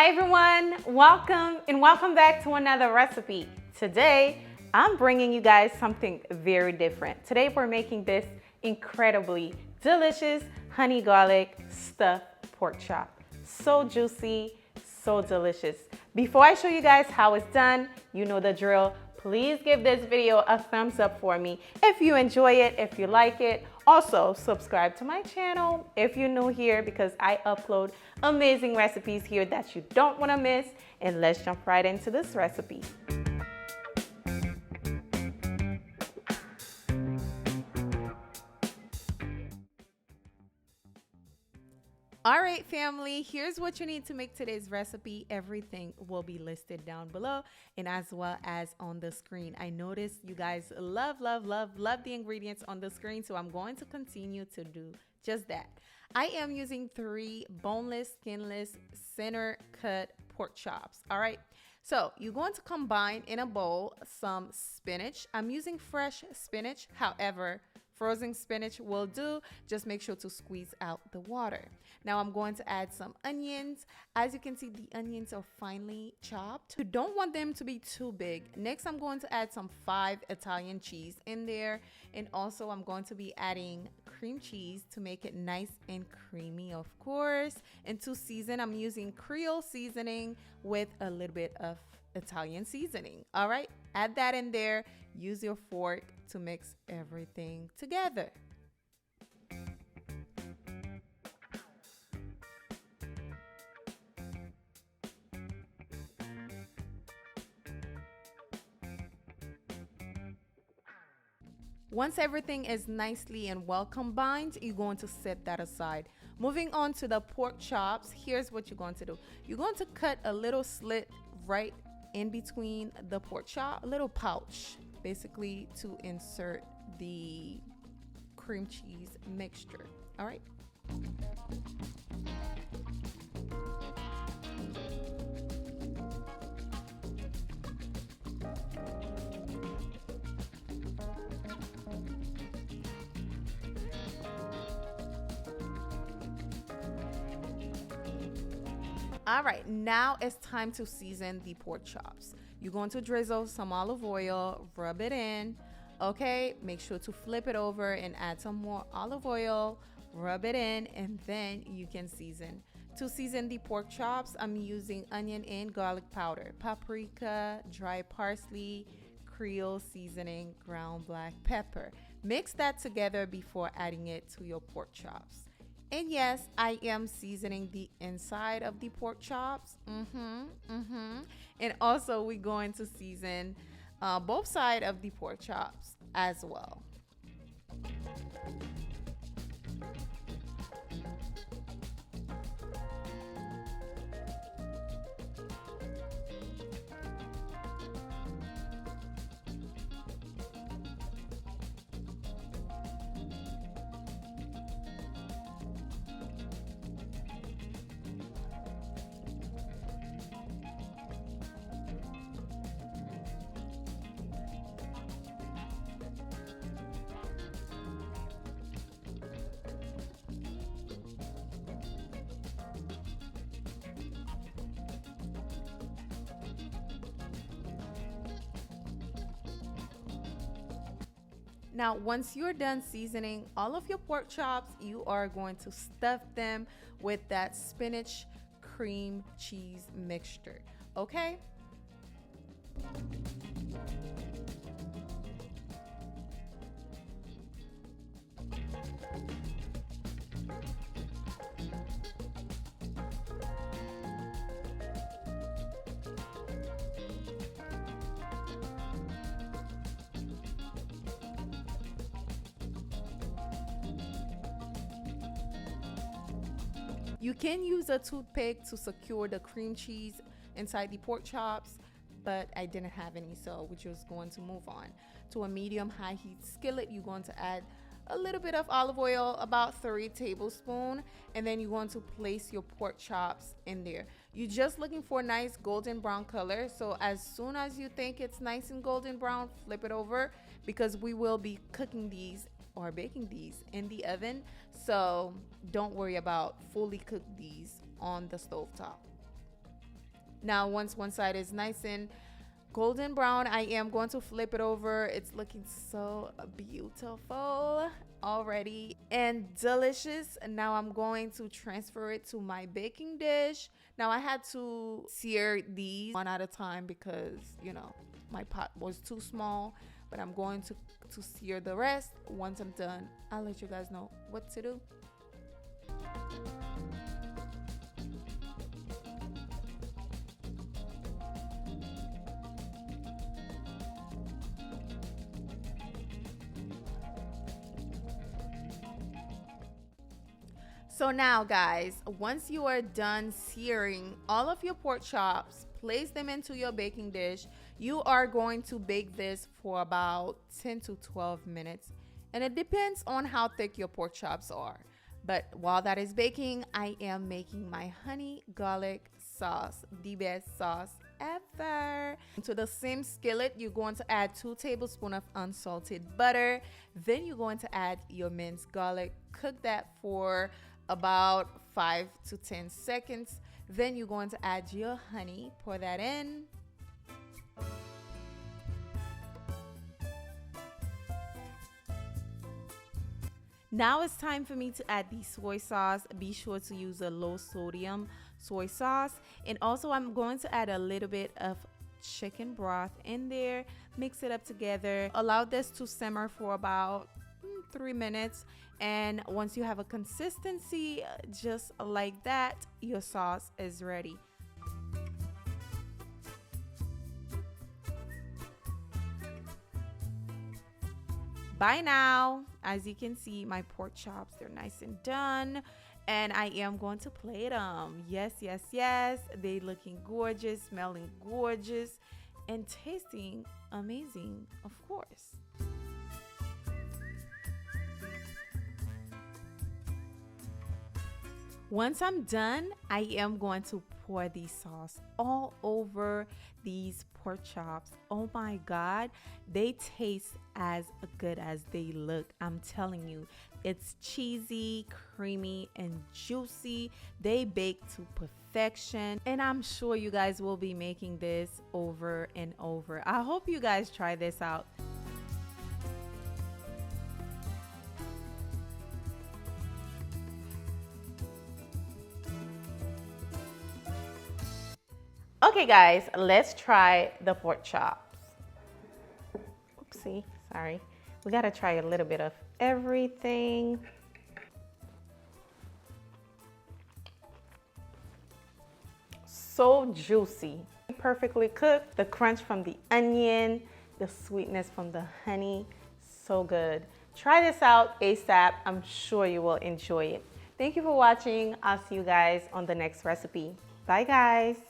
Hi everyone, welcome back to another recipe. Today, I'm bringing you guys something very different. Today we're making this incredibly delicious honey garlic stuffed pork chop. So juicy, so delicious. Before I show you guys how it's done, you know the drill. Please give this video a thumbs up for me if you enjoy it, if you like it. Also, subscribe to my channel if you're new here because I upload amazing recipes here that you don't want to miss. And let's jump right into this recipe. All right, family, here's what you need to make today's recipe. Everything will be listed down below and as well as on the screen. I noticed you guys love the ingredients on the screen, so I'm going to continue to do just that. I am using 3 boneless, skinless, center cut pork chops. All right, so you're going to combine in a bowl some spinach. I'm using fresh spinach, however, frozen spinach will do. Just make sure to squeeze out the water. Now I'm going to add some onions. As you can see, the onions are finely chopped. You don't want them to be too big. Next, I'm going to add some 5 Italian cheese in there. And also I'm going to be adding cream cheese to make it nice and creamy, of course. And to season, I'm using Creole seasoning with a little bit of Italian seasoning. All right, add that in there. Use your fork to mix everything together. Once everything is nicely and well combined, you're going to set that aside. Moving on to the pork chops, here's what you're going to do. You're going to cut a little slit right in between the pork chop, a little pouch, basically to insert the cream cheese mixture. All right. All right, now it's time to season the pork chops. You're going to drizzle some olive oil, rub it in. Okay, make sure to flip it over and add some more olive oil, rub it in, and then you can season. To season the pork chops, I'm using onion and garlic powder, paprika, dry parsley, Creole seasoning, ground black pepper. Mix that together before adding it to your pork chops. And yes, I am seasoning the inside of the pork chops. And also we're going to season both sides of the pork chops as well. Now, once you're done seasoning all of your pork chops, you are going to stuff them with that spinach cream cheese mixture. Okay? You can use a toothpick to secure the cream cheese inside the pork chops, but I didn't have any, so we're just going to move on. To a medium-high heat skillet, you're going to add a little bit of olive oil, about 3 tablespoons, and then you're going to place your pork chops in there. You're just looking for a nice golden brown color, so as soon as you think it's nice and golden brown, flip it over because we will be cooking these or baking these in the oven, so don't worry about fully cook these on the stove top. Now, once one side is nice and golden brown, I am going to flip it over. It's looking so beautiful already and delicious. Now I'm going to transfer it to my baking dish. Now I had to sear these one at a time because, you know, my pot was too small, but I'm going to sear the rest. Once I'm done, I'll let you guys know what to do. So now guys, once you are done searing all of your pork chops, place them into your baking dish. You are going to bake this for about 10 to 12 minutes. And it depends on how thick your pork chops are. But while that is baking, I am making my honey garlic sauce, the best sauce ever. To the same skillet, you're going to add 2 tablespoons of unsalted butter. Then you're going to add your minced garlic. Cook that for about 5 to 10 seconds. Then you're going to add your honey, pour that in. Now it's time for me to add the soy sauce. Be sure to use a low sodium soy sauce. And also I'm going to add a little bit of chicken broth in there. Mix it up together. Allow this to simmer for about 3 minutes. And once you have a consistency just like that, your sauce is ready. By now, as you can see, my pork chops, they're nice and done. And I am going to plate them. Yes, yes, yes. They looking gorgeous, smelling gorgeous, and tasting amazing, of course. Once I'm done, I am going to pour the sauce all over these pork chops. Oh my God, they taste as good as they look. I'm telling you, it's cheesy, creamy, and juicy. They bake to perfection, and I'm sure you guys will be making this over and over. I hope you guys try this out. Okay guys, let's try the pork chops. Oopsie, sorry. We gotta try a little bit of everything. So juicy, perfectly cooked. The crunch from the onion, the sweetness from the honey, so good. Try this out ASAP. I'm sure you will enjoy it. Thank you for watching. I'll see you guys on the next recipe. Bye guys.